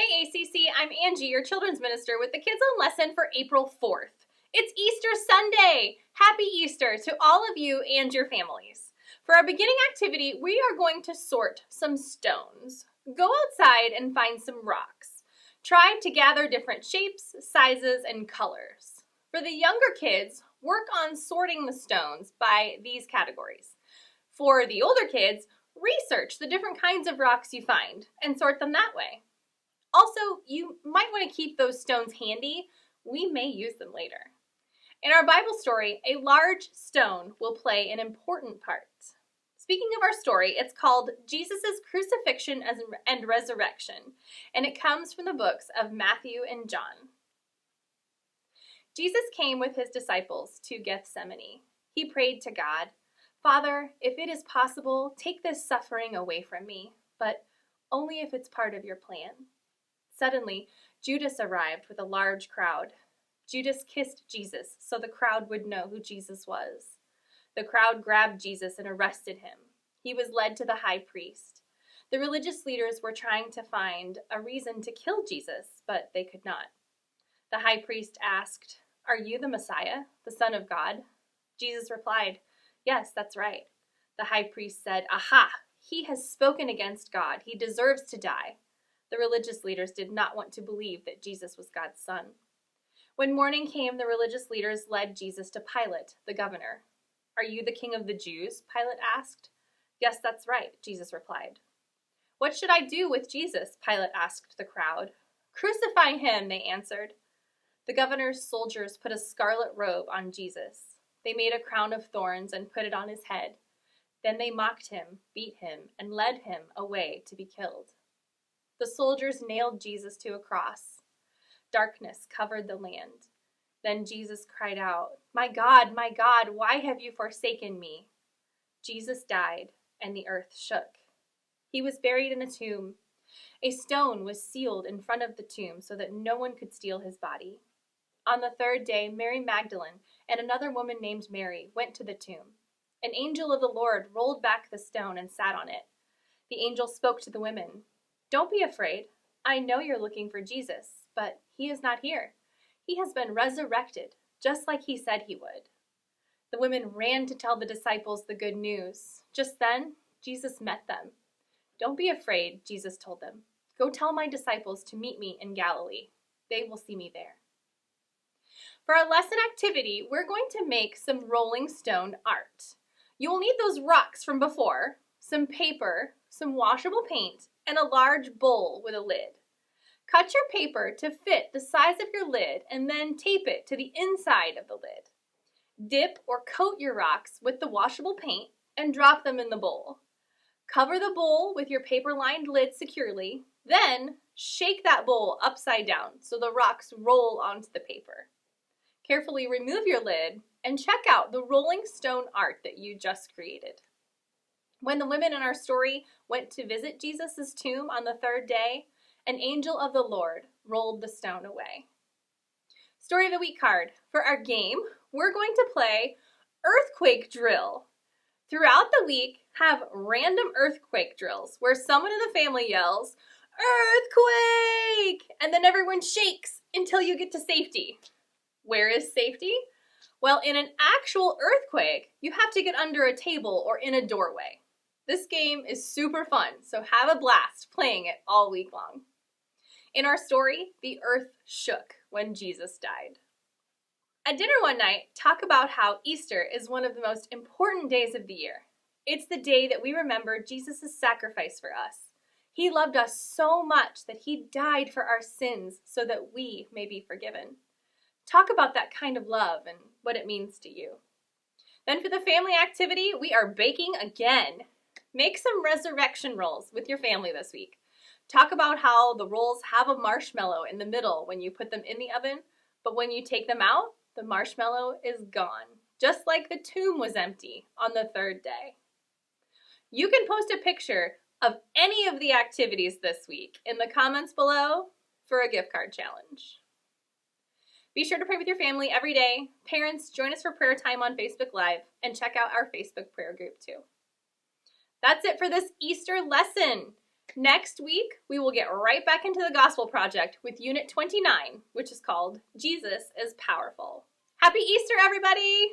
Hey ACC, I'm Angie, your children's minister with the Kids on Lesson for April 4th. It's Easter Sunday! Happy Easter to all of you and your families. For our beginning activity, we are going to sort some stones. Go outside and find some rocks. Try to gather different shapes, sizes, and colors. For the younger kids, work on sorting the stones by these categories. For the older kids, research the different kinds of rocks you find and sort them that way. Also, you might want to keep those stones handy. We may use them later. In our Bible story, a large stone will play an important part. Speaking of our story, it's called Jesus' Crucifixion and Resurrection, and it comes from the books of Matthew and John. Jesus came with his disciples to Gethsemane. He prayed to God, "Father, if it is possible, take this suffering away from me, but only if it's part of your plan." Suddenly, Judas arrived with a large crowd. Judas kissed Jesus so the crowd would know who Jesus was. The crowd grabbed Jesus and arrested him. He was led to the high priest. The religious leaders were trying to find a reason to kill Jesus, but they could not. The high priest asked, "Are you the Messiah, the Son of God?" Jesus replied, "Yes, that's right." The high priest said, "Aha! He has spoken against God. He deserves to die." The religious leaders did not want to believe that Jesus was God's son. When morning came, the religious leaders led Jesus to Pilate, the governor. "Are you the king of the Jews?" Pilate asked. "Yes, that's right," Jesus replied. "What should I do with Jesus?" Pilate asked the crowd. "Crucify him," they answered. The governor's soldiers put a scarlet robe on Jesus. They made a crown of thorns and put it on his head. Then they mocked him, beat him, and led him away to be killed. The soldiers nailed Jesus to a cross. Darkness covered the land. Then Jesus cried out, my God, why have you forsaken me?" Jesus died, and the earth shook. He was buried in a tomb. A stone was sealed in front of the tomb so that no one could steal his body. On the third day, Mary Magdalene and another woman named Mary went to the tomb. An angel of the Lord rolled back the stone and sat on it. The angel spoke to the women. "Don't be afraid. I know you're looking for Jesus, but he is not here. He has been resurrected, just like he said he would." The women ran to tell the disciples the good news. Just then, Jesus met them. "Don't be afraid," Jesus told them. "Go tell my disciples to meet me in Galilee. They will see me there." For our lesson activity, we're going to make some rolling stone art. You will need those rocks from before, some paper, some washable paint, and a large bowl with a lid. Cut your paper to fit the size of your lid and then tape it to the inside of the lid. Dip or coat your rocks with the washable paint and drop them in the bowl. Cover the bowl with your paper-lined lid securely, then shake that bowl upside down so the rocks roll onto the paper. Carefully remove your lid and check out the rolling stone art that you just created. When the women in our story went to visit Jesus' tomb on the third day, an angel of the Lord rolled the stone away. Story of the Week card. For our game, we're going to play Earthquake Drill. Throughout the week, have random earthquake drills where someone in the family yells, "Earthquake!" and then everyone shakes until you get to safety. Where is safety? Well, in an actual earthquake, you have to get under a table or in a doorway. This game is super fun, so have a blast playing it all week long. In our story, the earth shook when Jesus died. At dinner one night, talk about how Easter is one of the most important days of the year. It's the day that we remember Jesus' sacrifice for us. He loved us so much that he died for our sins so that we may be forgiven. Talk about that kind of love and what it means to you. Then for the family activity, we are baking again. Make some resurrection rolls with your family this week. Talk about how the rolls have a marshmallow in the middle when you put them in the oven, but when you take them out, the marshmallow is gone, just like the tomb was empty on the third day. You can post a picture of any of the activities this week in the comments below for a gift card challenge. Be sure to pray with your family every day. Parents, join us for prayer time on Facebook Live and check out our Facebook prayer group too. That's it for this Easter lesson. Next week, we will get right back into the Gospel Project with Unit 29, which is called Jesus is Powerful. Happy Easter, everybody!